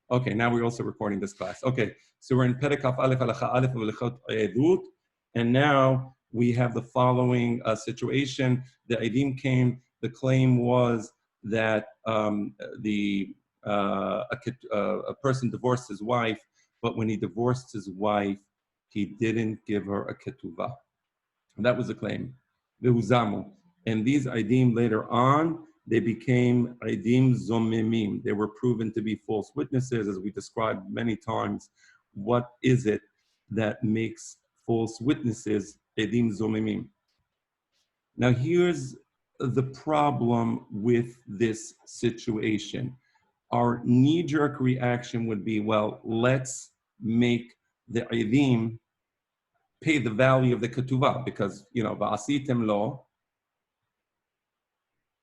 Okay, now we're also recording this class. Okay, so we're in Perikaf Aleph Halacha Aleph V'Lichot Edut, and now we have the following situation. The Eidim came. The claim was that a person divorced his wife, but when he divorced his wife, he didn't give her a ketuvah. That was the claim. V'Huzamu. And these Eidim later on, they became Eidim Zomemim. They were proven to be false witnesses, as we described many times. What is it that makes false witnesses Eidim Zomemim? Now, here's the problem with this situation. Our knee-jerk reaction would be, well, let's make the Eidim pay the value of the ketuvah, because, va'asitem lo,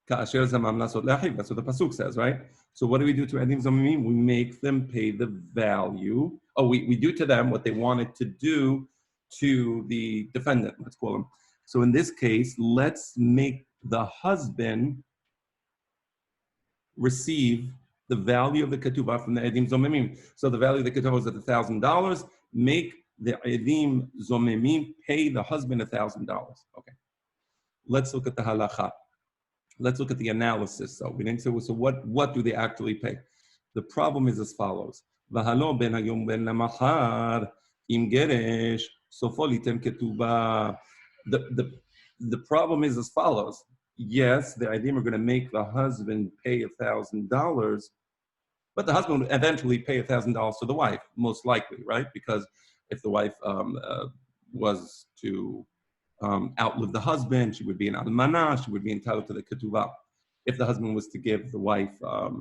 that's what the pasuk says, right? So what do we do to Eidim Zomemim? We make them pay the value. Oh, we do to them what they wanted to do to the defendant, let's call him. So in this case, let's make the husband receive the value of the ketubah from the Eidim Zomemim. So the value of the ketubah was at $1,000. Make the Eidim Zomemim pay the husband $1,000. Okay. Let's look at the halacha. Let's look at the analysis. So we didn't say, so what do they actually pay? The problem is as follows. V'halo ben hayom ben lamachar im geresh sofo litem ketubah. The problem is as follows. Yes, the Eidim are going to make the husband pay $1,000, but the husband will eventually pay $1,000 to the wife, most likely, right? Because if the wife was to outlive the husband, she would be an almanah, she would be entitled to the ketuvah. If the husband was to give the wife a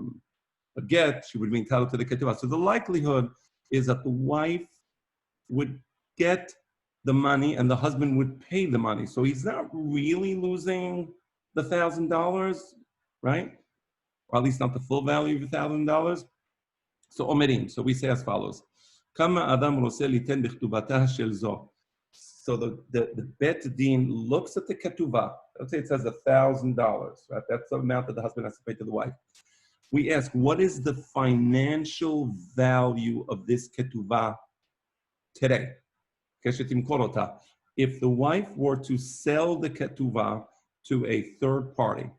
get, she would be entitled to the ketuvah. So the likelihood is that the wife would get the money and the husband would pay the money. So he's not really losing the $1,000, right? Or at least not the full value of $1,000. So omerim. So we say as follows: Kama adam roseh liten b'chtubatah shel zo. So the Bet Din looks at the ketuvah. Let's say it says $1,000, right? That's the amount that the husband has to pay to the wife. We ask, what is the financial value of this ketuvah today? If the wife were to sell the ketuvah to a third party,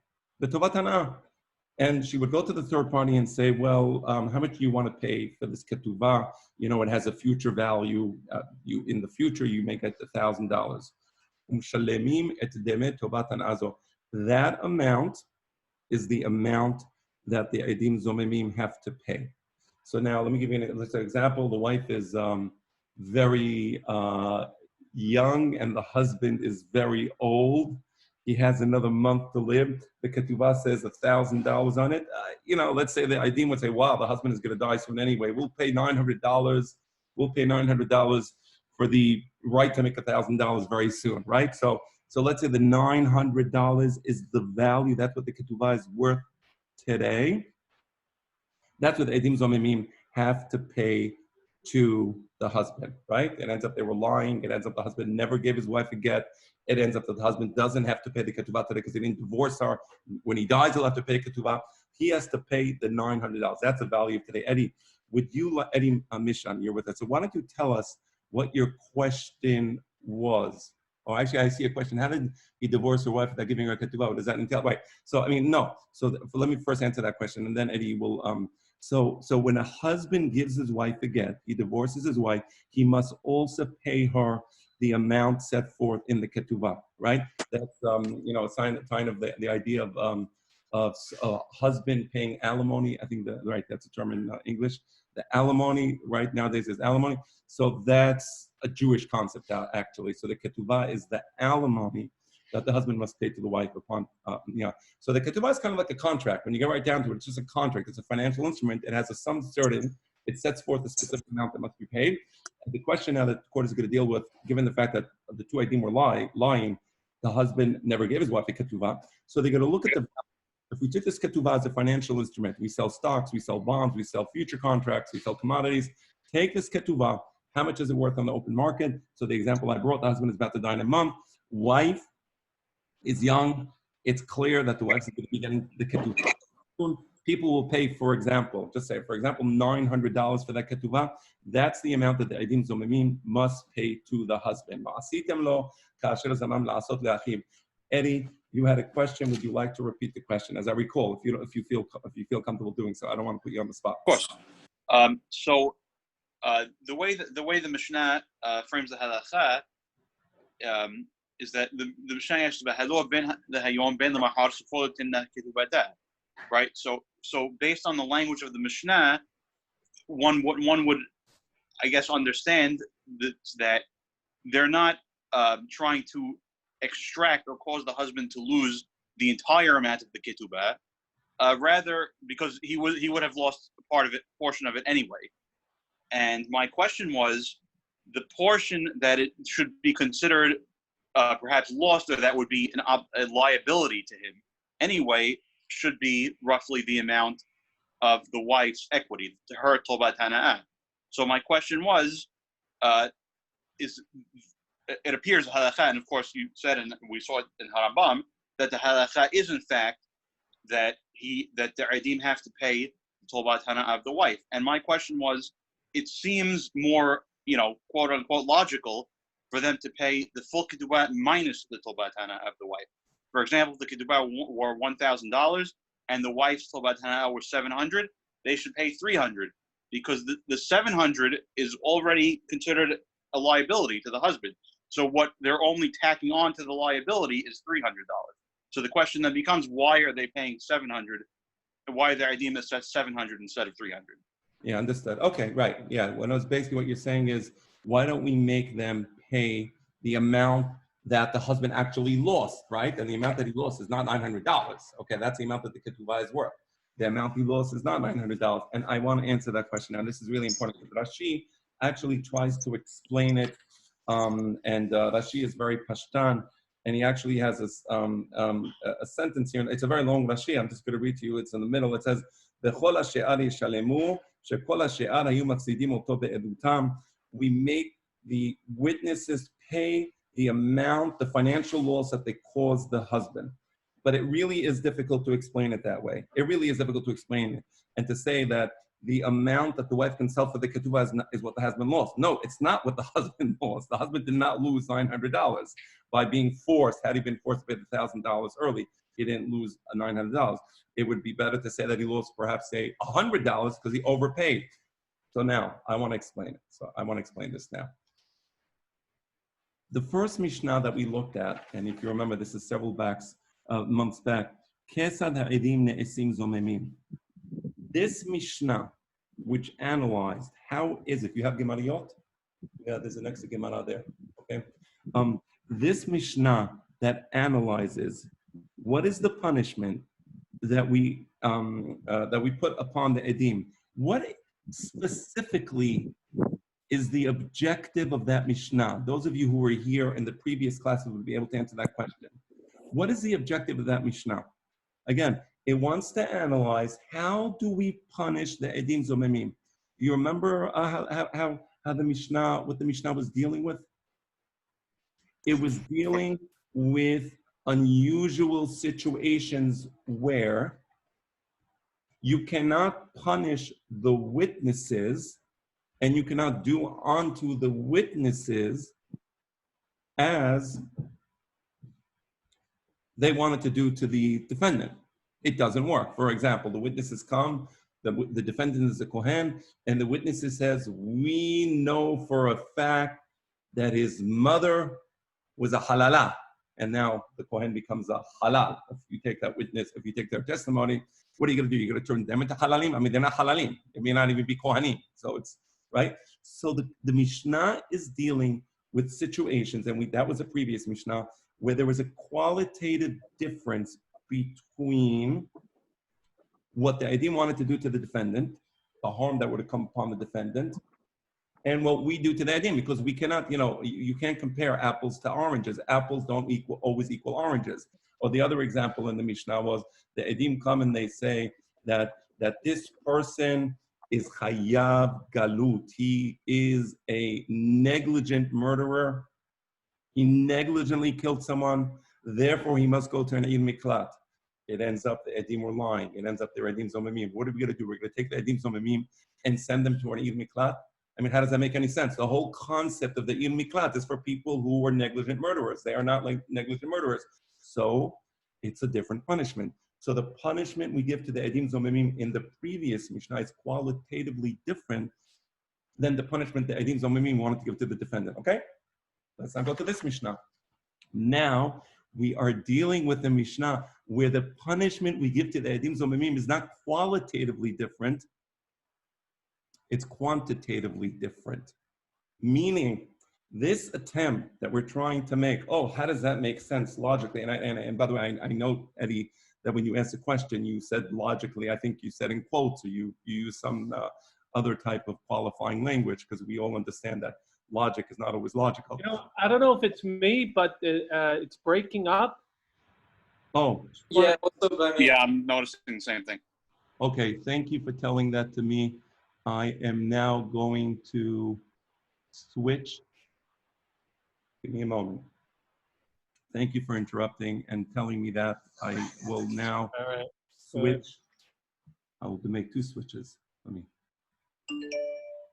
and she would go to the third party and say, well, how much do you want to pay for this ketuvah? It has a future value. In the future, you may get $1,000. That amount is the amount that the Eidim Zomemim have to pay. So now let me give you an example. The wife is very young and the husband is very old. He has another month to live. The ketuvah says $1,000 on it. Let's say the Eidim would say, wow, the husband is going to die soon anyway. We'll pay $900. We'll pay $900 for the right to make $1,000 very soon, right? So let's say the $900 is the value. That's what the ketuvah is worth today. That's what the Eidim Zomemim have to pay to the husband, right? It ends up they were lying. It ends up the husband never gave his wife a get. It ends up that the husband doesn't have to pay the ketuvah today because he didn't divorce her. When he dies, he'll have to pay ketuvah. He has to pay the $900. That's the value of today. Eddie, Eddie Mishan, you're with us. So why don't you tell us what your question was? Oh, actually, I see a question. How did he divorce her wife without giving her a ketuvah? What does that entail? Right. So, no. So let me first answer that question, and then Eddie will. So when a husband gives his wife a get, he divorces his wife, he must also pay her the amount set forth in the ketuvah, right? That's a sign of the idea of husband paying alimony. I think that's a term in English. The alimony, right, nowadays is alimony. So that's a Jewish concept actually. So the ketuvah is the alimony that the husband must pay to the wife upon, So the ketuvah is kind of like a contract. When you get right down to it, it's just a contract. It's a financial instrument. It has a sum certain. It sets forth a specific amount that must be paid. And the question now that the court is going to deal with, given the fact that the two Eidim were lying, the husband never gave his wife a ketuvah. So they're going to look at if we took this ketuvah as a financial instrument, we sell stocks, we sell bonds, we sell future contracts, we sell commodities. Take this ketuvah, how much is it worth on the open market? So the example I brought, the husband is about to die in a month. Wife is young. It's clear that the wife is going to be getting the ketuvah soon. people will pay, for example, just say, for example, $900 for that ketubah. That's the amount that the Eidim Zomemim must pay to the husband. Eddie, you had a question. Would you like to repeat the question? As I recall, if you feel comfortable doing so, I don't want to put you on the spot. Of course. The way the Mishnah frames the halacha is that the Mishnah asks about right. So based on the language of the Mishnah, one would I guess understand that they're not trying to extract or cause the husband to lose the entire amount of the ketubah, rather because he would have lost portion of it anyway. And my question was, the portion that it should be considered perhaps lost, or that would be a liability to him anyway, should be roughly the amount of the wife's equity, to her tobat hana'ah. So my question was, it appears halakha, and of course you said, and we saw it in Harambam, that the halakha is in fact that the Eidim have to pay the tobat hana'ah of the wife. And my question was, it seems more, quote unquote, logical for them to pay the full ketubah minus the tobat hana'ah of the wife. For example, if the ketubah were $1,000 and the wife's tobat hana'ah were $700, they should pay $300, because the $700 is already considered a liability to the husband. So what they're only tacking on to the liability is $300. So the question then becomes, why are they paying $700? And why are the Eidim that says $700 instead of $300? Yeah, understood. Okay, right. Yeah, basically what you're saying is, why don't we make them pay the amount that the husband actually lost, right? And the amount that he lost is not $900. Okay, that's the amount that the ketubah is worth. The amount he lost is not $900. And I want to answer that question. Now, this is really important. Rashi actually tries to explain it, and Rashi is very pashtan, and he actually has a sentence here. It's a very long Rashi. I'm just going to read to you. It's in the middle. It says, we make the witnesses pay the amount, the financial loss that they caused the husband. But it really is difficult to explain it that way. It really is difficult to explain it and to say that the amount that the wife can sell for the ketubah is what the husband lost. No, it's not what the husband lost. The husband did not lose $900 by being forced. Had he been forced to pay the $1,000 early, he didn't lose $900. It would be better to say that he lost perhaps, say, $100 because he overpaid. So now, I want to explain it. So I want to explain this now. The first Mishnah that we looked at, and if you remember, this is several months back, Kesad ha'edim ne'esim zomemim. This Mishnah, which analyzed how is it, you have Gemariyot? Yeah, there's an extra Gemara there. Okay. This Mishnah that analyzes what is the punishment that we put upon the Edim. What specifically is the objective of that Mishnah? Those of you who were here in the previous classes would be able to answer that question. What is the objective of that Mishnah? Again, it wants to analyze how do we punish the Edim Zomemim. Do you remember how the Mishnah, what the Mishnah was dealing with? It was dealing with unusual situations where you cannot punish the witnesses and you cannot do unto the witnesses as they wanted to do to the defendant. It doesn't work. For example, the witnesses come, the defendant is a Kohen, and the witnesses says, we know for a fact that his mother was a halalah. And now the Kohen becomes a halal. If you take that witness, if you take their testimony, what are you going to do? You're going to turn them into halalim? I mean, they're not halalim. They may not even be Kohanim. So it's, right? So the Mishnah is dealing with situations, and that was a previous Mishnah, where there was a qualitative difference between what the Eidim wanted to do to the defendant, the harm that would have come upon the defendant, and what we do to the Eidim, because we cannot, you can't compare apples to oranges. Apples don't always equal oranges. Or the other example in the Mishnah was the Eidim come and they say that this person is chayav galut. He is a negligent murderer. He negligently killed someone, therefore he must go to an Eid Miklat. It ends up the edim were lying. It ends up the edim zomemim. What are we going to do? We're going to take the edim zomemim and send them to an eid miklat? I mean, how does that make any sense? The whole concept of the eid miklat is for people who are negligent murderers. They are not like negligent murderers. So it's a different punishment. So the punishment we give to the edim zomemim in the previous Mishnah is qualitatively different than the punishment the edim zomemim wanted to give to the defendant. Okay? Let's now go to this Mishnah. Now, we are dealing with the Mishnah where the punishment we give to the edim zomemim is not qualitatively different, it's quantitatively different. Meaning, this attempt that we're trying to make, oh, how does that make sense logically? And by the way, I know, Eddie, that when you asked the question, you said logically, I think you said in quotes, or you use some other type of qualifying language, because we all understand that logic is not always logical. You know, I don't know if it's me, but it's breaking up. Oh. Yeah, also by me. Yeah, I'm noticing the same thing. Okay, thank you for telling that to me. I am now going to switch. Give me a moment. Thank you for interrupting and telling me that. I will now switch. I will make two switches. Let me,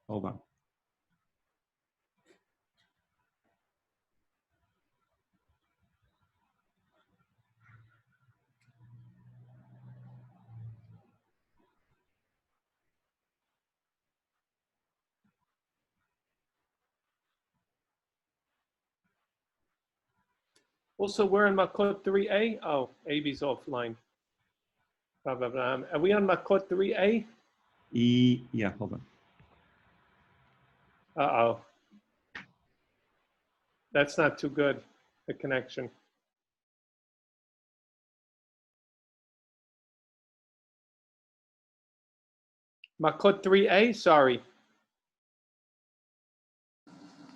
hold on. Also, we're in Makkot 3a. Oh, AB's offline. Blah, blah, blah. Are we on Makkot 3a? Yeah, hold on. Uh-oh. That's not too good, the connection. Makkot 3a? Sorry.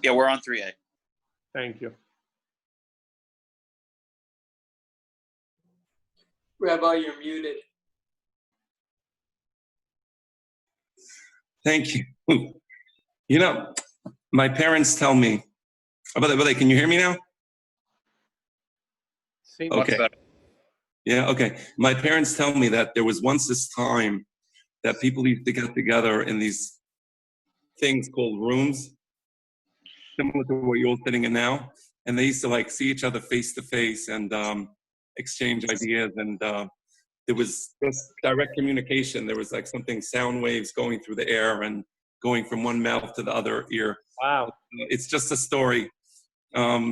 Yeah, we're on 3A. Thank you. Rabbi, you're muted. Thank you. You know, my parents tell me, but can you hear me now? Seems Okay. Yeah, okay. My parents tell me that there was once this time that people used to get together in these things called rooms, similar to what you're all sitting in now, and they used to like see each other face to face and exchange ideas, and there was just direct communication. There was like something, sound waves going through the air and going from one mouth to the other ear. Wow. It's just a story. But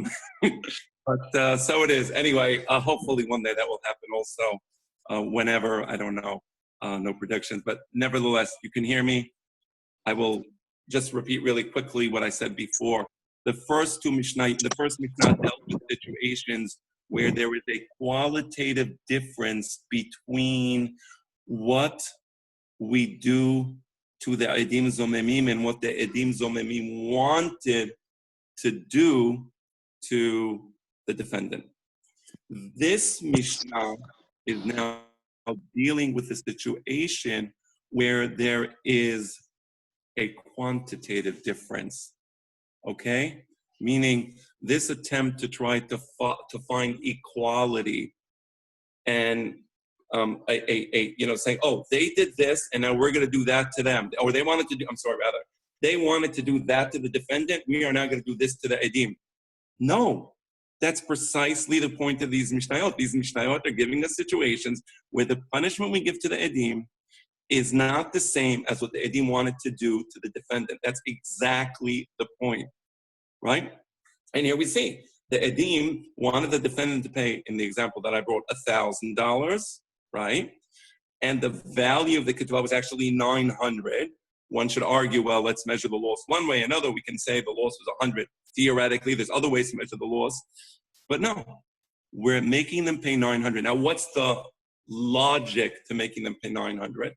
so it is. Anyway, hopefully one day that will happen also. Whenever, I don't know, no predictions. But nevertheless, you can hear me. I will just repeat really quickly what I said before. The first Mishnah dealt with situations where there is a qualitative difference between what we do to the Edim Zomemim and what the Edim Zomemim wanted to do to the defendant. This Mishnah is now dealing with a situation where there is a quantitative difference, okay? Meaning this attempt to try to find equality and saying, oh, they did this and now we're going to do that to them. Or they wanted to do, they wanted to do that to the defendant. We are now going to do this to the Edim. No, that's precisely the point of these Mishnayot. These Mishnayot are giving us situations where the punishment we give to the Edim is not the same as what the Edim wanted to do to the defendant. That's exactly the point, right? And here we see the Edim wanted the defendant to pay, in the example that I brought, $1,000, right? And the value of the ketubah was actually 900. One should argue, well, let's measure the loss one way or another. We can say the loss was 100. Theoretically, there's other ways to measure the loss. But no, we're making them pay 900. Now, what's the logic to making them pay 900?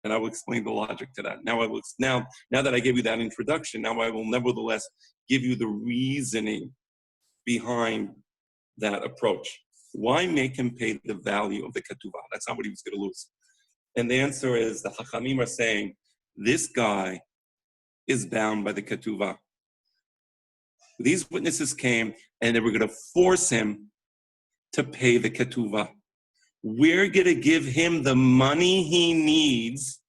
And I will explain the logic to that. Now that I gave you that introduction, now I will nevertheless give you the reasoning behind that approach. Why make him pay the value of the ketubah? That's not what he was going to lose. And the answer is the Chachamim are saying, this guy is bound by the ketubah. These witnesses came and they were going to force him to pay the ketubah. we're going to give him the money he needs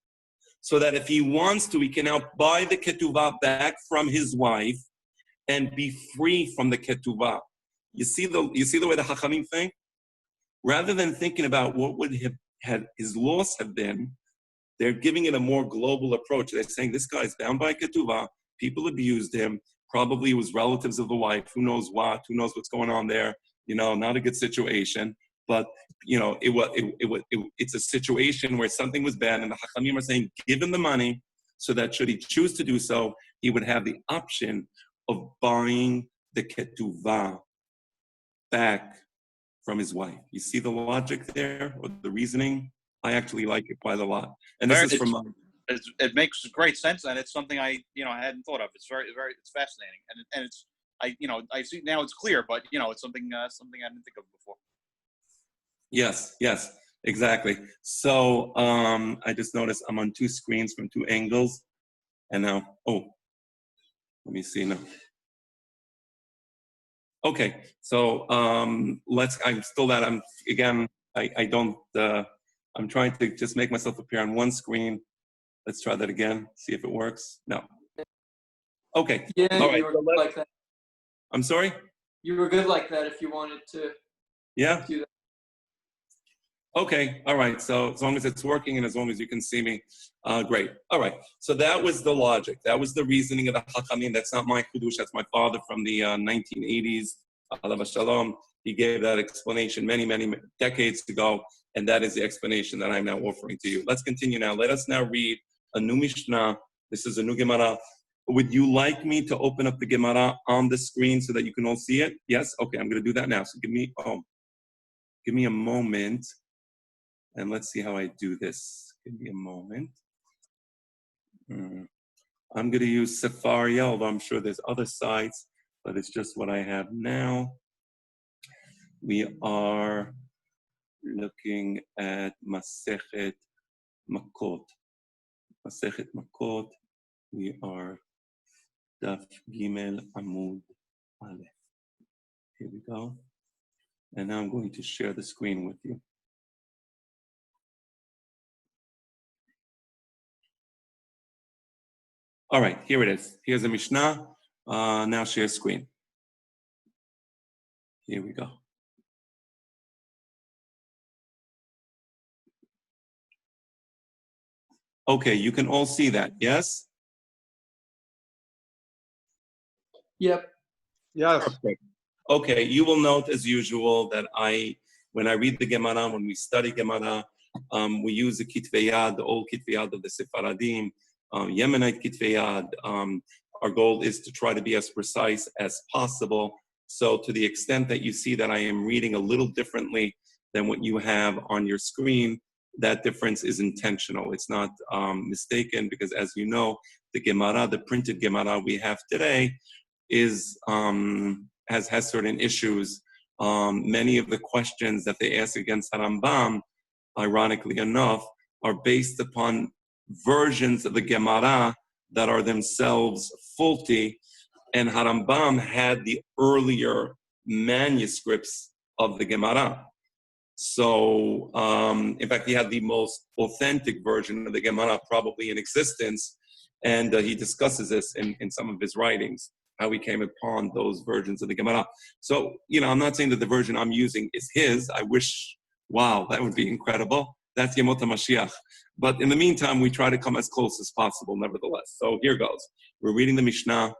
so that if he wants to, he can now buy the ketuvah back from his wife and be free from the ketuvah. You see the way the Chachamim think? Rather than thinking about what would have his loss have been, they're giving it a more global approach. They're saying this guy's bound by ketuvah, people abused him, probably it was relatives of the wife, who knows what's going on there, not a good situation. But it's a situation where something was bad, and the Hachamim are saying, give him the money, so that should he choose to do so, he would have the option of buying the ketuvah back from his wife. You see the logic there, or the reasoning? I actually like it quite a lot. And this is from it makes great sense, and it's something I hadn't thought of. It's it's fascinating, and it's I see now it's clear, but it's something I didn't think of before. Yes, exactly. So I just noticed I'm on two screens from two angles, and now let me see now. Okay, so I'm trying to just make myself appear on one screen. Let's try that again, see if it works. No. Okay. Yeah, all right. you were good like that. I'm sorry? You were good like that if you wanted to Yeah? do that. Okay, all right. So as long as it's working and as long as you can see me, great. All right. So that was the logic. That was the reasoning of the Chachamim. That's not my Kudush. That's my father from the 1980s. Alav Shalom. He gave that explanation many, many decades ago, and that is the explanation that I'm now offering to you. Let's continue now. Let us now read a new Mishnah. This is a new Gemara. Would you like me to open up the Gemara on the screen so that you can all see it? Yes? Okay, I'm going to do that now. So give me a moment. And let's see how I do this. Give me a moment. I'm going to use Safari, although I'm sure there's other sites, but it's just what I have now. We are looking at Masechet Makkot. Masechet Makkot. We are Daf Gimel Amud Aleph. Here we go. And now I'm going to share the screen with you. All right, here it is. Here's the Mishnah. Now share screen. Here we go. Okay, you can all see that, yes? Yep. Yes. Perfect. Okay, you will note as usual that when I read the Gemara, when we study Gemara, we use the Kitvei Yad, the old Kitvei Yad of the Sephardim, Yemenite Kitvei Yad. Our goal is to try to be as precise as possible. So to the extent that you see that I am reading a little differently than what you have on your screen, that difference is intentional. It's not mistaken, because as you know, the Gemara, the printed Gemara we have today, has certain issues. Many of the questions that they ask against Rambam, ironically enough, are based upon versions of the Gemara that are themselves faulty, and Rambam had the earlier manuscripts of the Gemara. So, in fact, he had the most authentic version of the Gemara probably in existence, and he discusses this in some of his writings, how he came upon those versions of the Gemara. So, I'm not saying that the version I'm using is his. I wish, wow, that would be incredible. That's Yemot HaMashiach. But in the meantime, we try to come as close as possible, nevertheless. So here goes. We're reading the Mishnah.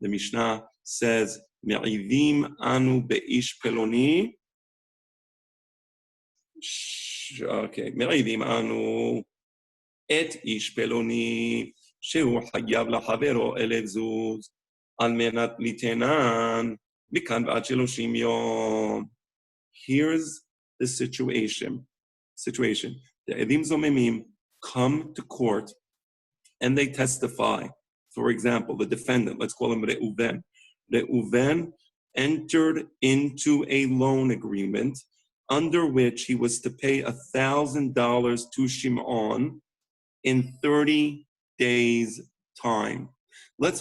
The Mishnah says, Me'ivim anu be'ish peloni. Okay. Me'ivim anu et ish peloni shehu hayav lachavero elef zuz al menat litenan mikan v'ad sheloshim yom. Here's the situation. The Edim Zomemim come to court and they testify. For example, the defendant, let's call him Reuven. Reuven entered into a loan agreement under which he was to pay $1,000 to Shimon in 30 days' time.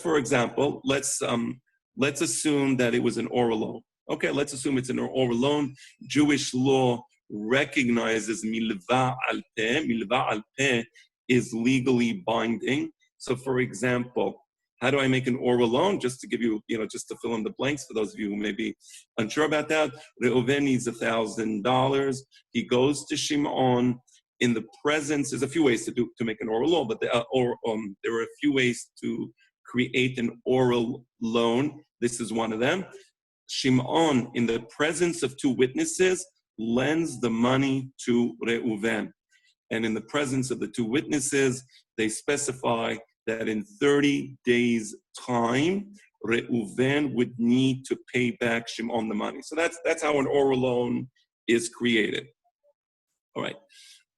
For example, let's assume that it was an oral loan. Okay, let's assume it's an oral loan. Jewish law recognizes milva al peh. Milva al peh is legally binding. So, for example, how do I make an oral loan? Just to give you, just to fill in the blanks for those of you who may be unsure about that. Reuven needs $1,000. He goes to Shimon in the presence. There's a few ways to make an oral loan, but there are a few ways to create an oral loan. This is one of them. Shimon, in the presence of two witnesses, lends the money to Reuven. And in the presence of the two witnesses, they specify that in 30 days' time, Reuven would need to pay back Shimon the money. So that's how an oral loan is created. All right.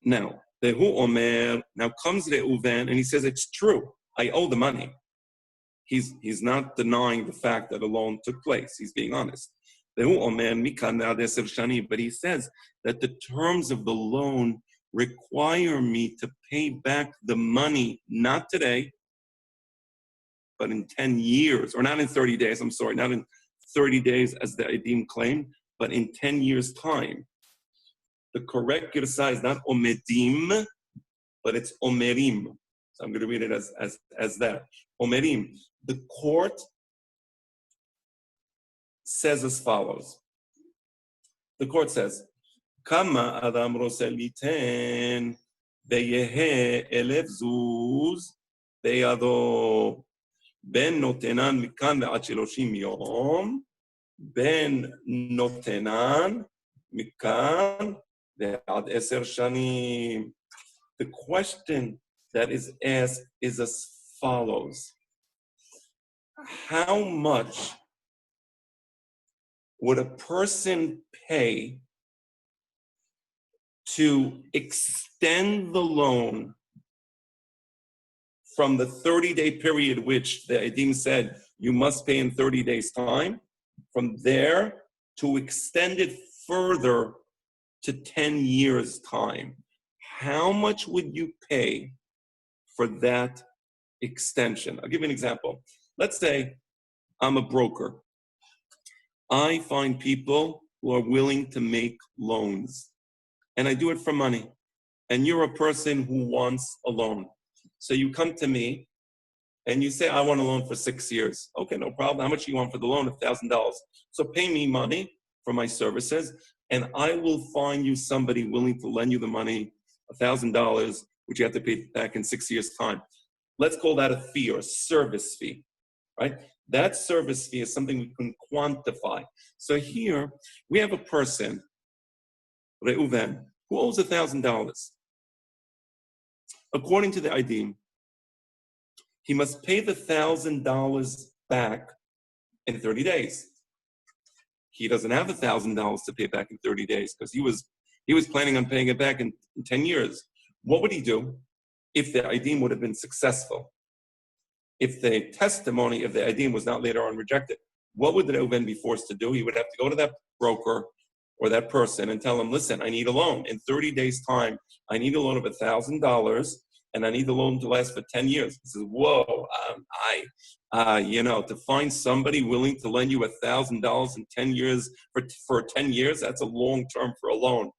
Now, Behu Omer, now comes Reuven, and he says, it's true, I owe the money. He's not denying the fact that a loan took place. He's being honest. Behu Omer, Mikan Ve'ad Eser Shani, but he says that the terms of the loan require me to pay back the money, not today, but in 10 years, or not in 30 days, not in 30 days as the Edim claim, but in 10 years' time. The correct Girsah is not Omedim, but it's Omerim. So I'm going to read it as that. Omerim. The court says as follows. The court says, Kama Adam Rosel Yiten Beyehe Elef Zuz Beyado Ben Notenan Mikan Ve'ad Sheloshim Yom Ben Notenan Mikan Ve'ad Eser Shanim. The question that is asked is as follows. How much would a person pay to extend the loan from the 30-day period which the Edim said you must pay in 30 days' time, from there to extend it further to 10 years' time? How much would you pay for that extension? I'll give you an example. Let's say I'm a broker. I find people who are willing to make loans, and I do it for money. And you're a person who wants a loan. So you come to me and you say, I want a loan for 6 years. Okay, no problem. How much do you want for the loan? $1,000. So pay me money for my services, and I will find you somebody willing to lend you the money, $1,000, which you have to pay back in 6 years' time. Let's call that a fee or a service fee, right? That service fee is something we can quantify. So here we have a person, Reuven, who owes $1,000. According to the Edim, he must pay the $1,000 back in 30 days. He doesn't have $1,000 to pay back in 30 days because he was planning on paying it back in 10 years. What would he do if the Edim would have been successful? If the testimony of the Edim was not later on rejected, what would the Reuven be forced to do? He would have to go to that broker or that person and tell him, listen, I need a loan. In 30 days' time, I need a loan of $1,000, and I need the loan to last for 10 years. He says, whoa, to find somebody willing to lend you $1,000 in 10 years, for 10 years, that's a long term for a loan.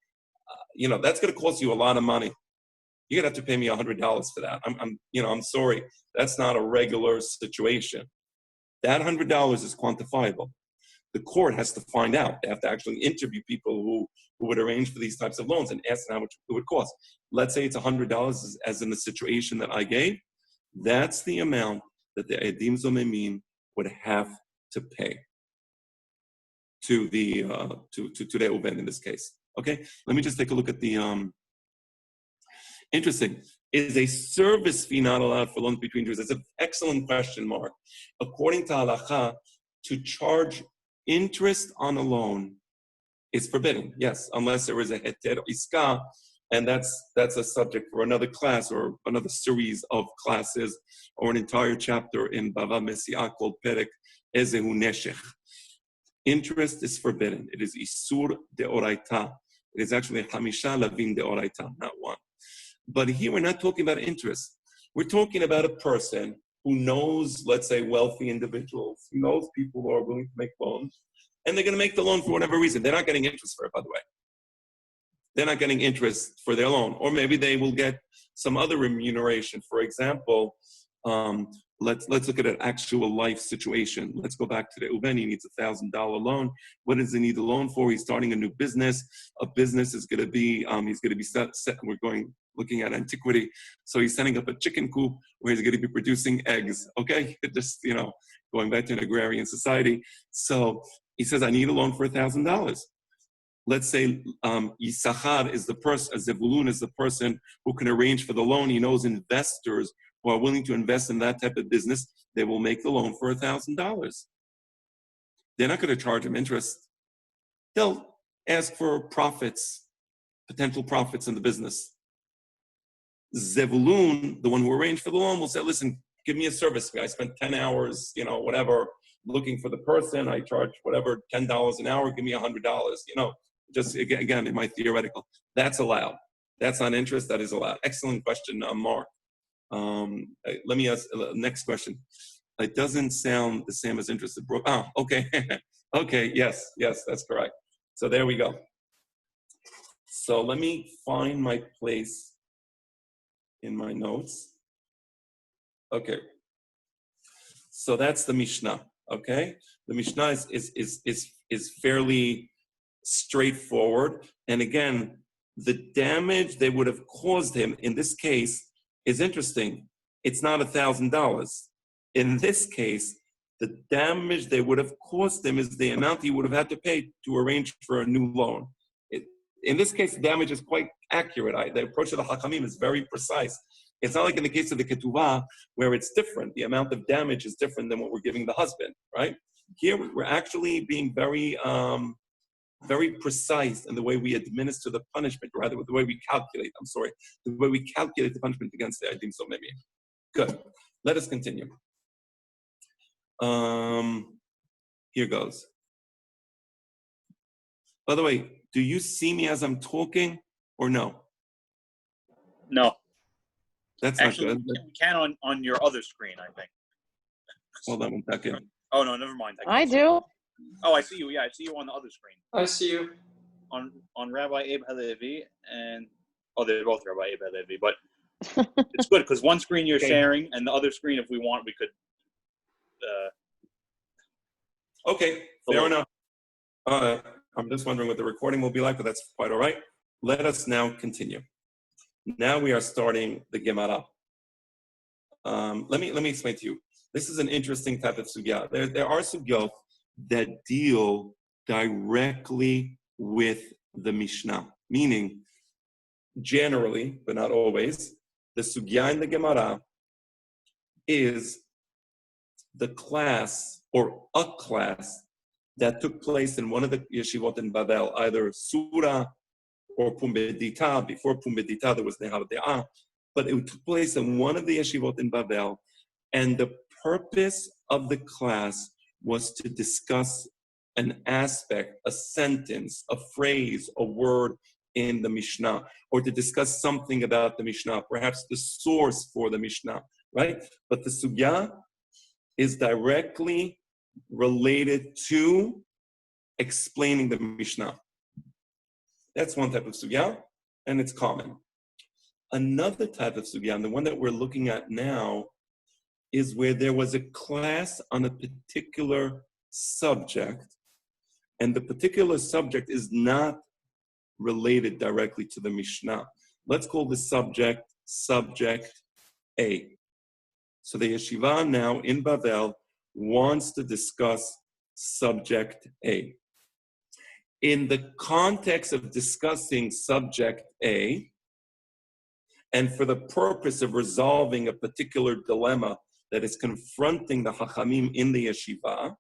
That's going to cost you a lot of money. You're going to have to pay me $100 for that. I'm sorry. That's not a regular situation. That $100 is quantifiable. The court has to find out. They have to actually interview people who would arrange for these types of loans and ask them how much it would cost. Let's say it's $100, as in the situation that I gave. That's the amount that the Edim Zomemim would have to pay to the Reuven in this case. Okay, let me just take a look at the. Interesting. Is a service fee not allowed for loans between Jews? That's an excellent question, Mark. According to Halacha, to charge interest on a loan is forbidden, yes, unless there is a heter iska, and that's a subject for another class or another series of classes or an entire chapter in Bava Mesiah called Perek Ezehu Neshech. Interest is forbidden. It is isur deoraita. It is actually hamisha lavin deoraita, not one. But here we're not talking about interest. We're talking about a person who knows, let's say, wealthy individuals, who knows people who are willing to make loans, and they're going to make the loan for whatever reason. They're not getting interest for it, by the way. They're not getting interest for their loan, or maybe they will get some other remuneration. For example, let's look at an actual life situation. Let's go back to the Uben. He needs $1,000 loan. What does he need the loan for? He's starting a new business. A business is going to be he's going to be set. We're looking at antiquity. So he's setting up a chicken coop where he's going to be producing eggs. Okay, just going back to an agrarian society. So he says, I need a loan for $1,000. Let's say Yisachar is the person, Zevulun is the person who can arrange for the loan. He knows investors who are willing to invest in that type of business. They will make the loan for $1,000. They're not going to charge him interest. They'll ask for profits, potential profits in the business. Zevulun, the one who arranged for the loan, will say, listen, give me a service fee. I spent 10 hours, whatever, looking for the person. I charge whatever, $10 an hour, give me $100, just again, in my theoretical. That's allowed. That's not interest, that is allowed. Excellent question, Mark. Let me ask next question. It doesn't sound the same as interest. Okay. Okay, yes, that's correct. So there we go. So let me find my place in my notes. Okay. So that's the Mishnah. Okay. The Mishnah is fairly straightforward. And again, the damage they would have caused him in this case is interesting. It's not $1,000. In this case, the damage they would have caused him is the amount he would have had to pay to arrange for a new loan. In this case, the damage is quite accurate. The approach of the Hakamim is very precise. It's not like in the case of the Ketuvah, where it's different. The amount of damage is different than what we're giving the husband, right? Here, we're actually being very, very precise in the way we administer the punishment, rather with the way we calculate, the way we calculate the punishment against the Eidim Zomemim. Good. Let us continue. Here goes. By the way, do you see me as I'm talking or no? No. That's actually, not good. we can on your other screen, I think. Hold on 1 second. Oh, no, never mind. I do. Oh, I see you. Yeah, I see you on the other screen. I see you. On Rabbi Abe Halevi and... Oh, they're both Rabbi Abe Halevi, but it's good because one screen you're sharing and the other screen, if we want, we could... Okay, fair enough. I'm just wondering what the recording will be like, but that's quite all right. Let us now continue. Now we are starting the Gemara. Let me explain to you. This is an interesting type of sugya. There are sugyot that deal directly with the Mishnah, meaning generally, but not always, the sugya in the Gemara is the class or a class that took place in one of the yeshivot in Babel, either Surah or Pumbedita. Before Pumbedita, there was Nehar De'ah, but it took place in one of the yeshivot in Babel, and the purpose of the class was to discuss an aspect, a sentence, a phrase, a word in the Mishnah, or to discuss something about the Mishnah, perhaps the source for the Mishnah, right? But the sugya is directly related to explaining the Mishnah. That's one type of sugya, and it's common. Another type of sugya, and the one that we're looking at now, is where there was a class on a particular subject, and the particular subject is not related directly to the Mishnah. Let's call the subject A. So the yeshiva now in Bavel wants to discuss subject A. In the context of discussing subject A, and for the purpose of resolving a particular dilemma that is confronting the Chachamim in the yeshiva,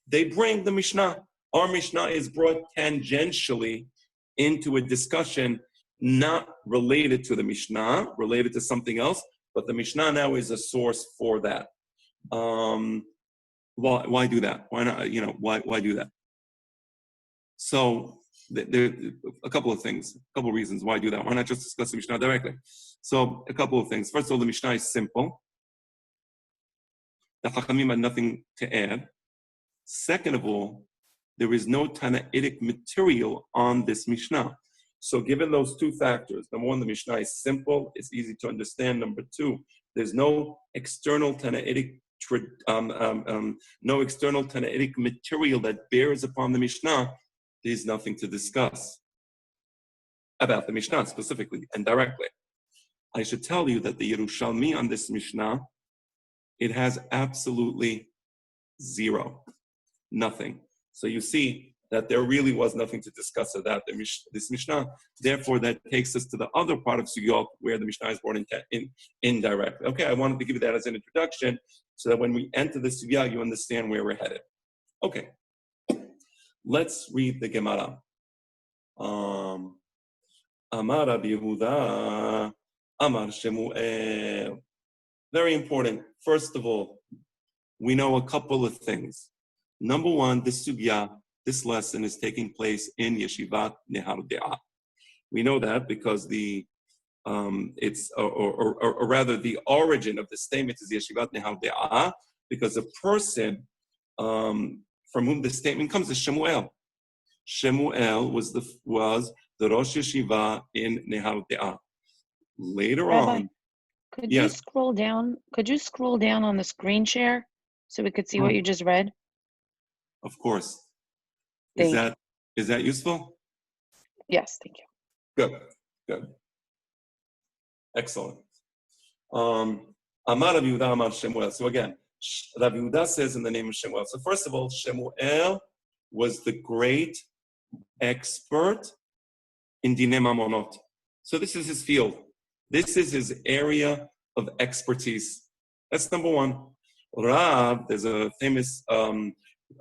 they bring the Mishnah. Our Mishnah is brought tangentially into a discussion not related to the Mishnah, related to something else, but the Mishnah now is a source for that. Why do that? Why not? Why do that? So there are a couple of things, a couple of reasons why do that. Why not just discuss the Mishnah directly? So a couple of things. First of all, the Mishnah is simple. The Chachamim had nothing to add. Second of all, there is no Tanaitic material on this Mishnah. So given those two factors, number one, the Mishnah is simple, it's easy to understand. Number two, there's no external Tanaitic material that bears upon the Mishnah. There's nothing to discuss about the Mishnah specifically and directly. I should tell you that the Yerushalmi on this Mishnah, it has absolutely zero, nothing. So you see that there really was nothing to discuss about this Mishnah. Therefore, that takes us to the other part of Sugyot where the Mishnah is brought in indirectly. Okay, I wanted to give you that as an introduction so that when we enter the Sugyot, you understand where we're headed. Okay, let's read the Gemara. Amar Rabbi Yehuda, Amar Shemuel. Very important. First of all, we know a couple of things. Number one, this Sugya, this lesson is taking place in Yeshivat Nehar De'ah. We know that because the origin of the statement is Yeshivat Nehar De'ah, because a person from whom the statement comes is Shemuel. Shemuel was the Rosh Yeshiva in Nehar De'ah. Later Rabbi, on, could yes. you scroll down? Could you scroll down on the screen share so we could see what you just read? Of course. Is that useful? Yes, thank you. Good. Excellent. Amar Rabbi Yehuda Amar Shemuel. So again, Rabbi Yehuda says in the name of Shemuel. So first of all, Shemuel was the great expert in Dinei Mamonot. So this is his field. This is his area of expertise. That's number one. Rav, there's a famous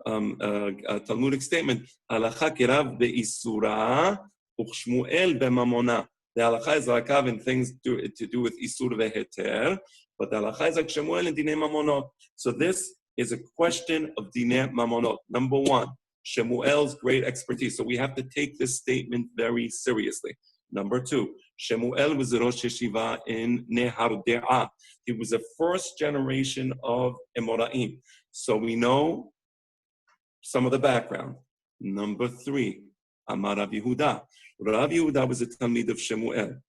Talmudic statement, Halacha kirav be'isura u'chshmuel be'mamona. The halacha is rakav in things to do with isur ve'heter, but the halacha is like Shemuel in dinei mamonot. So this is a question of dinei mamonot. Number one, Shemuel's great expertise. So we have to take this statement very seriously. Number two, Shemuel was a Rosh Yeshiva in Nehar De'ah. He was the first generation of Emoraim. So we know some of the background. Number three, Amar Rabbi Yehuda. Rabbi Yehuda was a Talmid of Shemuel.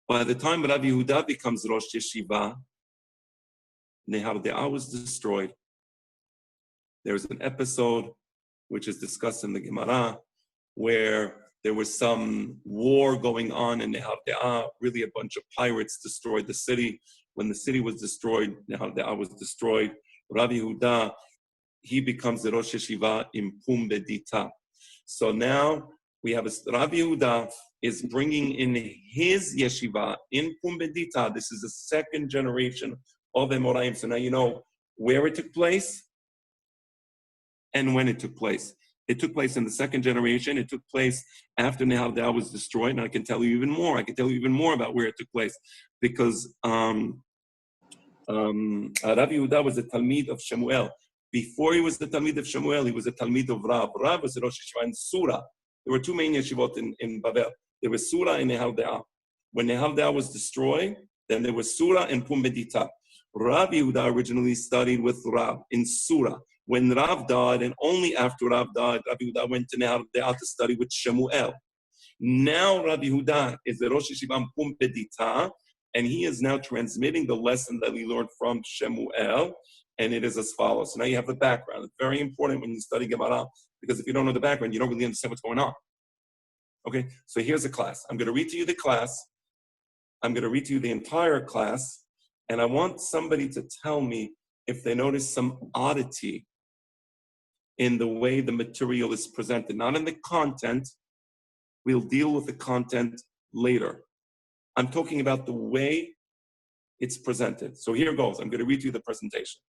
By the time Rabbi Yehuda becomes Rosh Yeshiva, Nehar De'ah was destroyed. There's an episode which is discussed in the Gemara where there was some war going on in Nehar De'ah. Really, a bunch of pirates destroyed the city. When the city was destroyed, Nehar De'ah was destroyed. Rabbi Yehuda, he becomes the Rosh Yeshiva in Pumbedita. So now we have Rabbi Yehuda is bringing in his yeshiva in Pumbedita. This is the second generation of Emoraim. So now you know where it took place and when it took place. It took place in the second generation. It took place after Nehar De'ah was destroyed. And I can tell you even more. I can tell you even more about where it took place. Because Rabbi Yehuda was a Talmid of Shemuel. Before he was the Talmid of Shemuel, he was a Talmid of Rav. Rav was a Rosh Yeshiva in Surah. There were two main yeshivot in Babel. There was Surah and Nehar De'ah. When Nehar De'ah was destroyed, then there was Surah and Pumbedita. Rabbi Yehuda originally studied with Rav in Surah. When Rav died, and only after Rav died, Rabbi Yehuda went to Nehar De'ah to study with Shemuel. Now Rabbi Yehuda is the Rosh Yeshiva in Pumbedita, and he is now transmitting the lesson that he learned from Shemuel, and it is as follows. So now you have the background. It's very important when you study Gemara, because if you don't know the background, you don't really understand what's going on. Okay, so here's a class. I'm going to read to you the class. I'm going to read to you the entire class, and I want somebody to tell me if they notice some oddity in the way the material is presented, not in the content. We'll deal with the content later. I'm talking about the way it's presented. So here goes. I'm going to read you the presentation.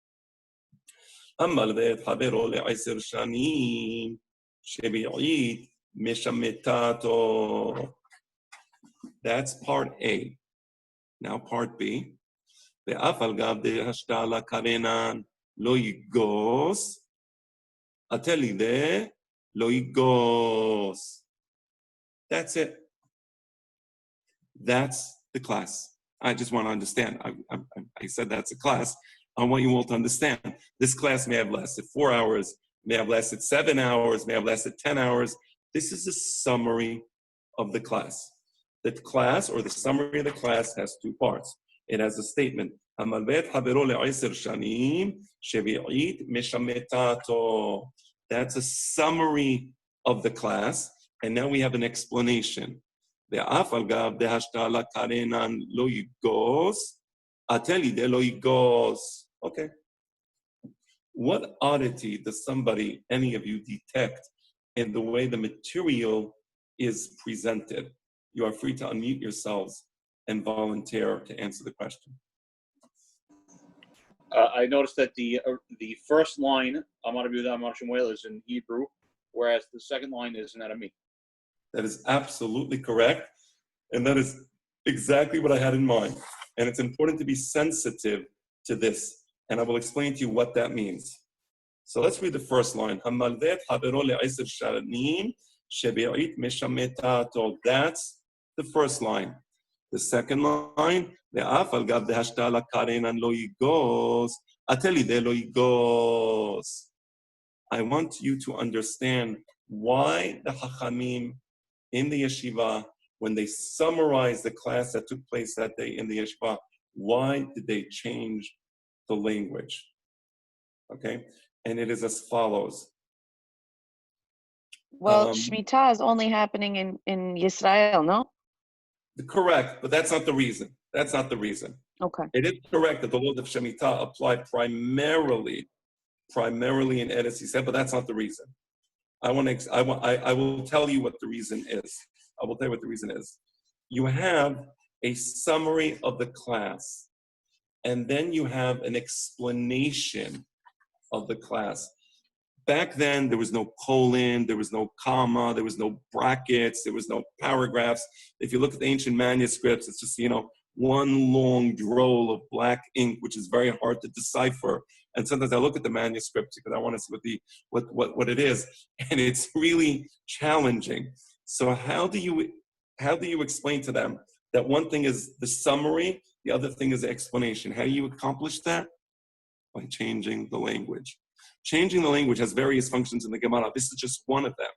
That's part A. Now part B. That's it. That's the class. I just want to understand. I said that's a class. I want you all to understand. This class may have lasted 4 hours, may have lasted 7 hours, may have lasted 10 hours. This is a summary of the class. The class or the summary of the class has two parts. It has a statement. That's a summary of the class. And now we have an explanation. Okay. What oddity does somebody, any of you, detect in the way the material is presented? You are free to unmute yourselves and volunteer to answer the question. I noticed that the first line, Amar Abiuda Amar Shemuel, is in Hebrew, whereas the second line is in Aramaic. That is absolutely correct. And that is exactly what I had in mind. And it's important to be sensitive to this. And I will explain to you what that means. So let's read the first line. That's the first line. The second line, I want you to understand why the Chachamim in the yeshiva, when they summarized the class that took place that day in the yeshiva, why did they change the language? Okay, and it is as follows. Well, Shemitah is only happening in Israel, no? Correct, but that's not the reason. That's not the reason. Okay. It is correct that the laws of Shemitah apply primarily in Eretz Yisrael, but that's not the reason. I will tell you what the reason is. I will tell you what the reason is. You have a summary of the class, and then you have an explanation of the class. Back then, there was no colon, there was no comma, there was no brackets, there was no paragraphs. If you look at the ancient manuscripts, it's just, one long roll of black ink, which is very hard to decipher. And sometimes I look at the manuscript because I want to see what it is, and it's really challenging. So how do you explain to them that one thing is the summary, the other thing is the explanation? How do you accomplish that? By changing the language. Changing the language has various functions in the Gemara. This is just one of them.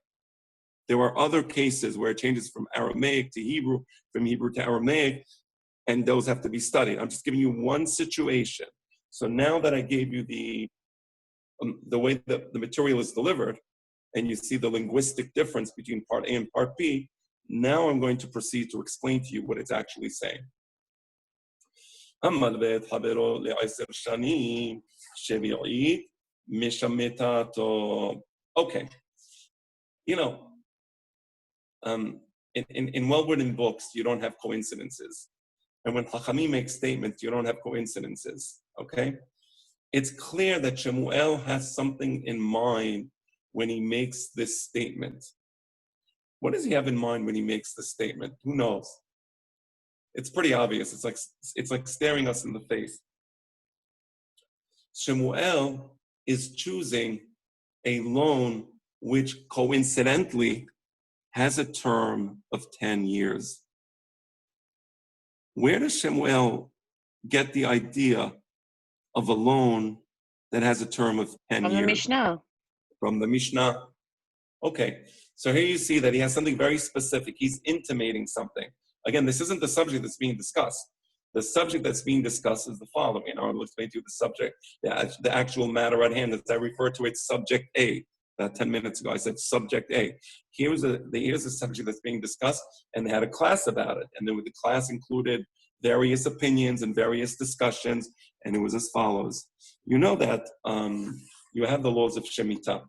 There are other cases where it changes from Aramaic to Hebrew, from Hebrew to Aramaic, and those have to be studied. I'm just giving you one situation. So now that I gave you the way that the material is delivered, and you see the linguistic difference between part A and part B, now I'm going to proceed to explain to you what it's actually saying. Okay. In well-written books, you don't have coincidences. And when Chachamim make statements, you don't have coincidences, okay? It's clear that Shemuel has something in mind when he makes this statement. What does he have in mind when he makes this statement? Who knows? It's pretty obvious. It's like staring us in the face. Shemuel is choosing a loan which coincidentally has a term of 10 years. Where does Shemuel get the idea of a loan that has a term of 10 years? From the Mishnah. From the Mishnah. Okay, so here you see that he has something very specific. He's intimating something. Again, this isn't the subject that's being discussed. The subject that's being discussed is the following. I will explain to you the subject, the actual matter at hand. As I refer to it, subject A. About 10 minutes ago, I said subject A. Here's a subject that's being discussed, and they had a class about it. And the class included various opinions and various discussions, and it was as follows. You know that you have the laws of Shemitah.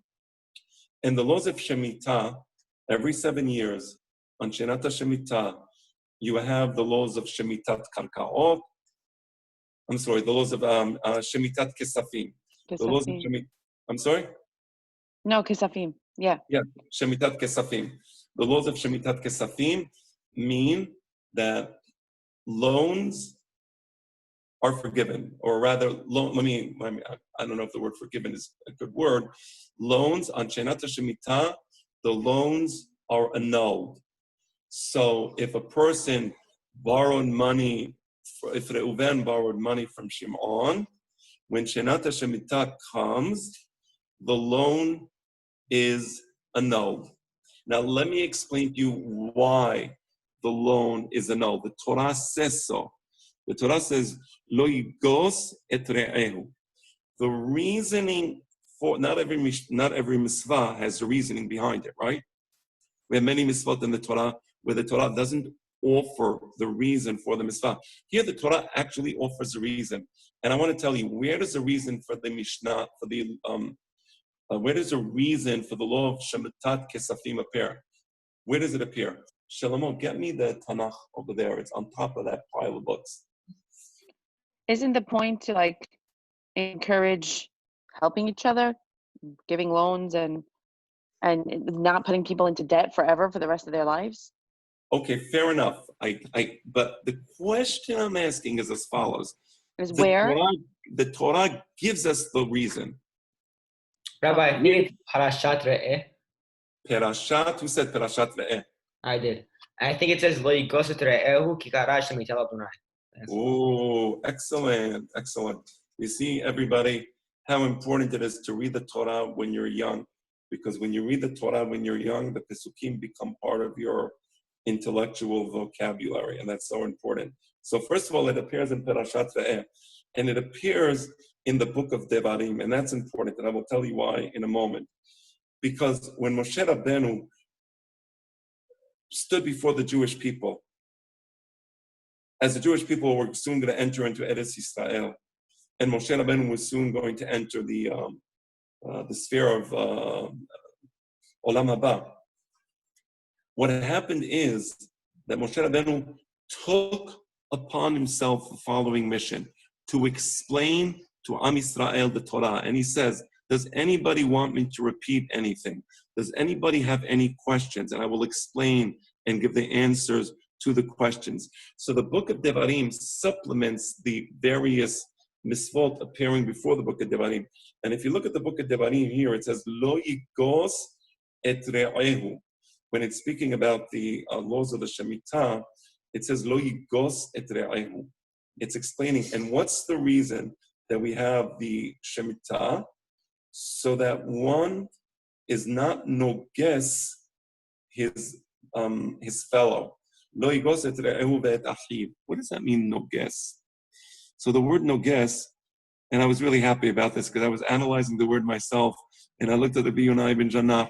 And the laws of Shemitah, every 7 years, on Shenat Shemitah, you have the laws of Shemitat Karkaot. I'm sorry, the laws of Shemitat Kesafim. The laws of I'm sorry? No, Kesafim. Yeah. Yeah, Shemitat Kesafim. The laws of Shemitat Kesafim mean that loans are forgiven, or rather, I don't know if the word forgiven is a good word. Loans on Shenat Shemitah, the loans are annulled. So if a person borrowed money, if Reuven borrowed money from Shimon, when Shenat Shemitah comes, the loan is annulled. Now, let me explain to you why the loan is a no. The Torah says so. The Torah says, Lo yigos et re'ehu. The reasoning for not every mitzvah has a reasoning behind it, right? We have many mitzvot in the Torah where the Torah doesn't offer the reason for the mitzvah. Here, the Torah actually offers a reason, and I want to tell you where does the reason for the Mishnah for the where does a reason for the law of Shemitat Kesafim appear? Where does it appear? Shalomo, get me the Tanakh over there. It's on top of that pile of books. Isn't the point to like encourage helping each other, giving loans and not putting people into debt forever for the rest of their lives? Okay, fair enough. But the question I'm asking is as follows. Is where? The Torah gives us the reason. Rabbi, I think it's Parashat Re'eh. Perashat, who said Perashat Ve'eh? I did. I think it says Lo yigos et re'ehu ki karash mital Adonai. Oh, excellent, excellent. You see, everybody, how important it is to read the Torah when you're young. Because when you read the Torah when you're young, the Pesukim become part of your intellectual vocabulary, and that's so important. So first of all, it appears in Perashat Ve'eh, and it appears in the book of Devarim, and that's important, and I will tell you why in a moment. Because when Moshe Rabbeinu stood before the Jewish people, as the Jewish people were soon going to enter into Eretz Yisrael, and Moshe Rabbeinu was soon going to enter the sphere of Olam Haba. What happened is that Moshe Rabbeinu took upon himself the following mission: to explain to Am Yisrael the Torah. And he says, does anybody want me to repeat anything? Does anybody have any questions? And I will explain and give the answers to the questions. So the book of Devarim supplements the various misvot appearing before the book of Devarim. And if you look at the book of Devarim here, it says, Lo yigos et re'ehu. When it's speaking about the laws of the Shemitah, it says, Lo yigos et re'ehu. It's explaining, and what's the reason that we have the Shemitah? So that one is not noges his fellow. Lo yigos et re'ehu ve'et achiv. What does that mean, noges? So the word noges, and I was really happy about this because I was analyzing the word myself, and I looked at the Biyunai Ibn Jannah,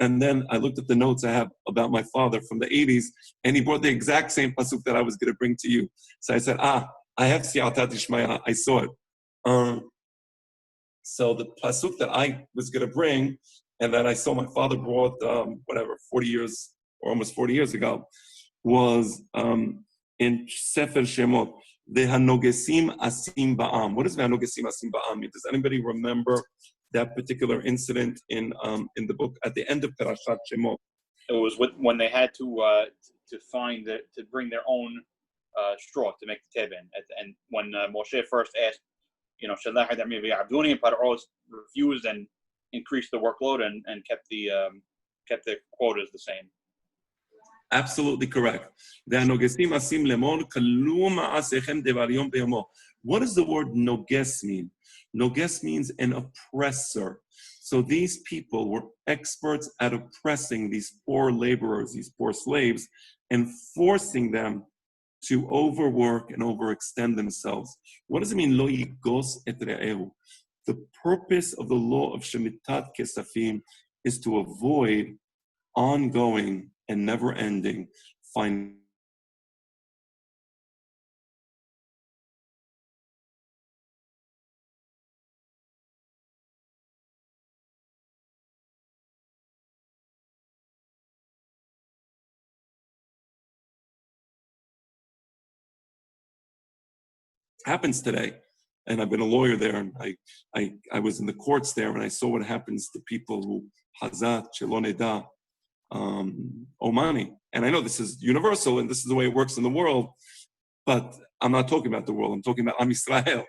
and then I looked at the notes I have about my father from the 80s, and he brought the exact same pasuk that I was going to bring to you. So I said, I have Siyata Dishmaya, I saw it. So the pasuk that I was going to bring, and that I saw my father brought, 40 years, or almost 40 years ago, was in Sefer Shemot, Vehanogesim Asim Ba'am. What does Vehanogesim Asim Ba'am mean? Does anybody remember that particular incident in the book at the end of Parashat Shemot? It was when they had to bring their own straw to make the teben, and when Moshe first asked, and Paro refused and increased the workload and kept the quotas the same. Absolutely correct. What does the word noges mean? Noges means an oppressor. So these people were experts at oppressing these poor laborers, these poor slaves, and forcing them to overwork and overextend themselves. What does it mean, lo yigos et re'ehu? The purpose of the law of Shemitat Kesafim is to avoid ongoing and never-ending happens today. And I've been a lawyer there, and I was in the courts there, and I saw what happens to people who hazat, sheloneda, omani. And I know this is universal, and this is the way it works in the world, but I'm not talking about the world. I'm talking about Am Yisrael.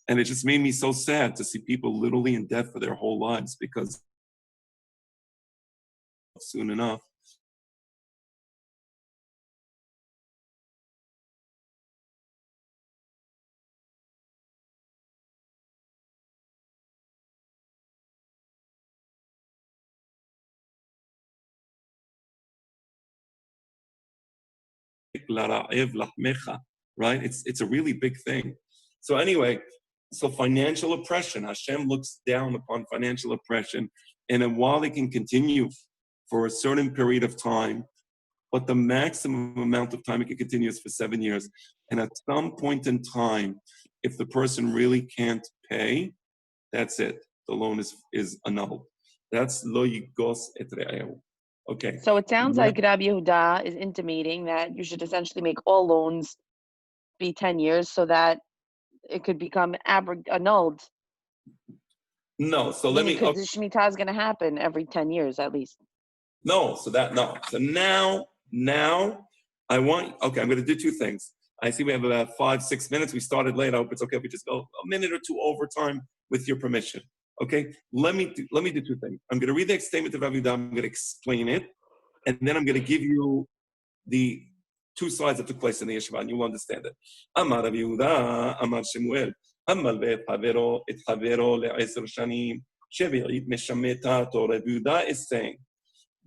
And it just made me so sad to see people literally in debt for their whole lives because soon enough, laraev lahmecha, right? It's a really big thing. So anyway, so financial oppression, Hashem looks down upon financial oppression, and then while it can continue for a certain period of time, but the maximum amount of time it can continue is for 7 years. And at some point in time, if the person really can't pay, that's it. The loan is annulled. That's lo yigos et re'ehu. Okay. So it sounds like Rabbi Yehuda is intimating that you should essentially make all loans be 10 years so that it could become annulled. No, so let me. Because the Shemitah is going to happen every 10 years at least. No, so now I want, okay, I'm going to do two things. I see we have about 5-6 minutes. We started late. I hope it's okay if we just go a minute or two overtime with your permission. Okay, let me do two things. I'm going to read the statement of Avidah. I'm going to explain it, and then I'm going to give you the two slides that took place in the yeshiva, and you'll understand it. Amar Rabbi Yehuda, Amar Shemuel, Amal ve'et havero le'ezer shanim shevi'it meshameta Torah. Rabbi Yehuda is saying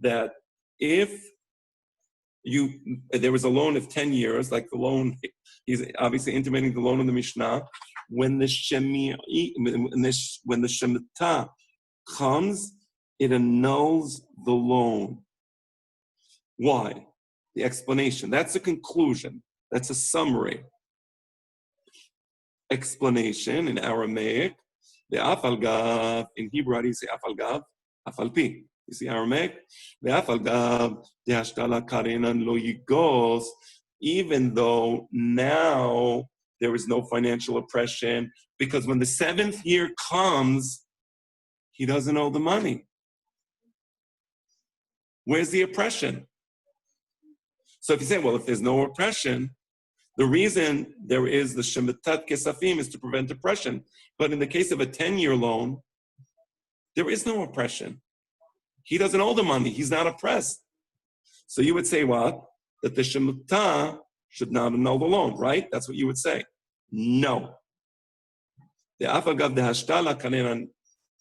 that if there was a loan of 10 years, like the loan, he's obviously intimating the loan in the Mishnah, when the Shemitah comes, it annuls the loan. Why? The explanation. That's a conclusion. That's a summary. Explanation in Aramaic, the afal gav, in Hebrew, how do you say afal gav? Afal pi. You see Aramaic? Even though now there is no financial oppression, because when the 7th year comes, he doesn't owe the money. Where's the oppression? So if you say, well, if there's no oppression, the reason there is the Shemitat Kesafim is to prevent oppression. But in the case of a 10-year loan, there is no oppression. He doesn't owe the money. He's not oppressed. So you would say what? That the Shemitah should not annul the loan, right? That's what you would say. No. The Afagav de Hashtala Kanenan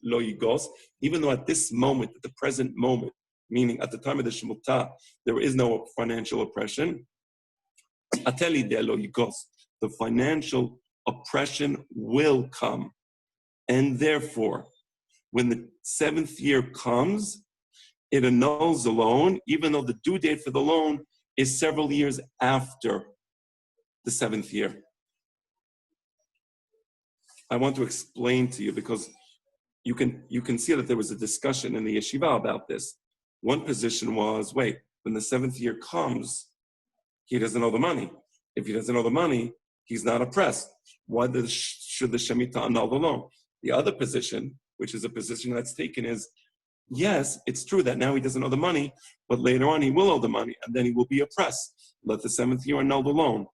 Lo Yigos, even though at this moment, at the present moment, meaning at the time of the Shemitah, there is no financial oppression, Ateli de Lo Yigos, the financial oppression will come. And therefore, when the 7th year comes, it annuls the loan, even though the due date for the loan is several years after the 7th year. I want to explain to you because you can see that there was a discussion in the yeshiva about this. One position was, wait, when the 7th year comes, he doesn't owe the money. If he doesn't owe the money, he's not oppressed. Why should the Shemitah annul the loan? The other position, which is a position that's taken, is yes, it's true that now he doesn't owe the money, but later on he will owe the money, and then he will be oppressed. Let the 7th year annul the loan.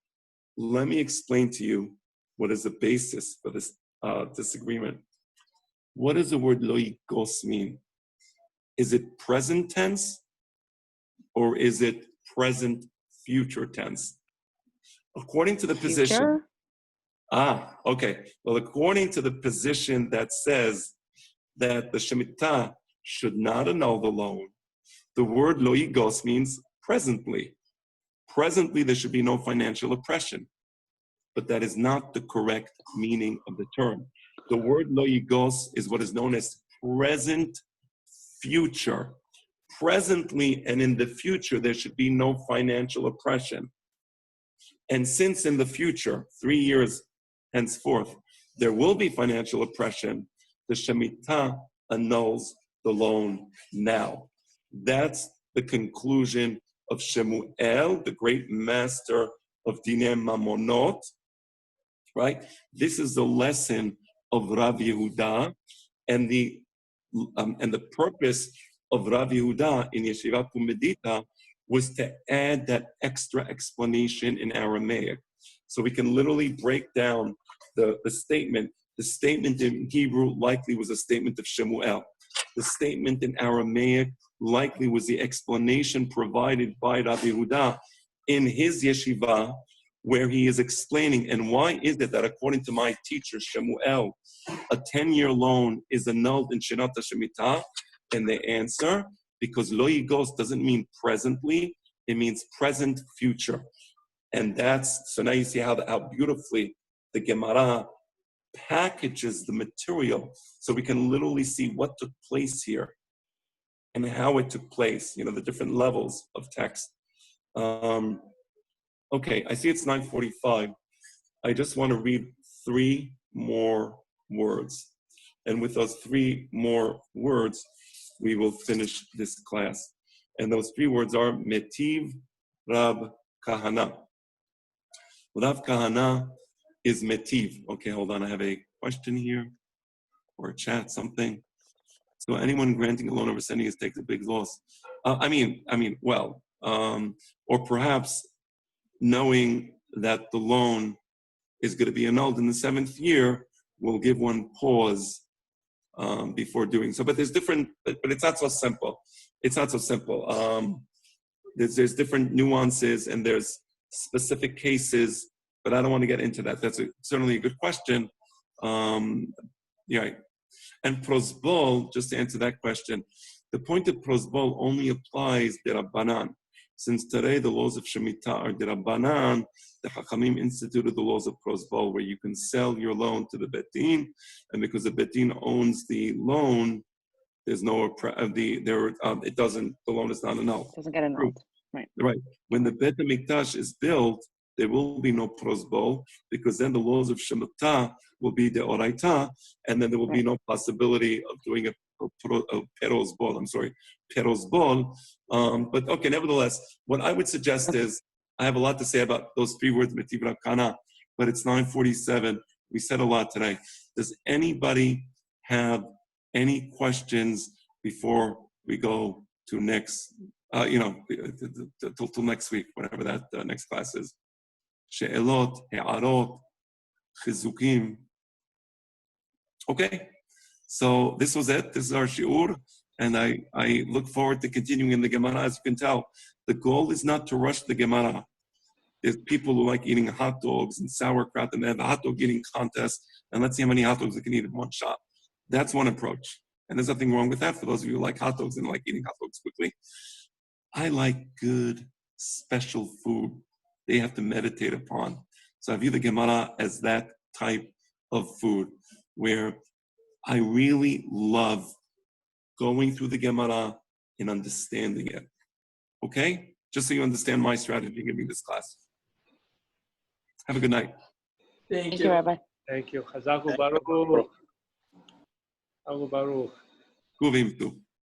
Let me explain to you what is the basis for this disagreement. What does the word lo yigos mean? Is it present tense or is it present future tense? According to the position. Okay. Well, according to the position that says that the Shemitah should not annul the loan, the word lo yigos means presently. Presently, there should be no financial oppression. But that is not the correct meaning of the term. The word lo yigos is what is known as present future. Presently and in the future, there should be no financial oppression. And since in the future, 3 years henceforth, there will be financial oppression, the Shemitah annuls the loan now. That's the conclusion of Shemuel, the great master of Dinei Mamonot, right? This is the lesson of Rav Yehuda, and the purpose of Rav Yehuda in Yeshivat Medita was to add that extra explanation in Aramaic. So we can literally break down the statement. The statement in Hebrew likely was a statement of Shemuel. The statement in Aramaic likely was the explanation provided by Rav Yehuda in his yeshiva, where he is explaining, and why is it that according to my teacher, Shemuel, a 10-year loan is annulled in Shinat HaShemitah? And the answer, because lo yigos doesn't mean presently, it means present future. And so now you see how beautifully the Gemara packages the material, so we can literally see what took place here and how it took place, the different levels of text. Okay, I see it's 9:45. I just want to read 3 more words. And with those 3 more words, we will finish this class. And those 3 words are Metiv, Rab, Kahana. Rav Kahana is Metiv. Okay, hold on. I have a question here or a chat, something. So anyone granting a loan over sending is takes a big loss. Or perhaps knowing that the loan is going to be annulled in the 7th year will give one pause before doing so. But there's different, but it's not so simple. It's not so simple. There's different nuances and there's specific cases, but I don't want to get into that. That's certainly a good question. Yeah. And prosbol, just to answer that question, the point of prosbol only applies derabbanan. Since today the laws of Shemitah are derabbanan, the Chachamim instituted the laws of prosbol, where you can sell your loan to the Bet Din, and because the Bet Din owns the loan, there's no the loan is not annulled. Doesn't get annulled. Right. When the Bet HaMikdash is built, there will be no prosbol, because then the laws of Shemitah will be the oraita, and then there will be no possibility of doing a perosbol. I'm sorry, perosbol. But okay, nevertheless, what I would suggest is, I have a lot to say about those 3 words, Metiv Rav Kahana, but it's 9:47. We said a lot today. Does anybody have any questions before we go to next, till next week, whatever that next class is? She'elot, he'arot, chizukim. Okay, so this was it. This is our shiur, and I look forward to continuing in the Gemara. As you can tell, the goal is not to rush the Gemara. There's people who like eating hot dogs and sauerkraut, and they have a hot dog eating contest, and let's see how many hot dogs they can eat in one shot. That's one approach, and there's nothing wrong with that for those of you who like hot dogs and like eating hot dogs quickly. I like good, special food they have to meditate upon. So I view the Gemara as that type of food, where I really love going through the Gemara and understanding it. Okay? Just so you understand my strategy in giving this class. Have a good night. Thank you, Rabbi. Thank you. Chazaku Baruch. Chazaku Baruch. Kuvim tu.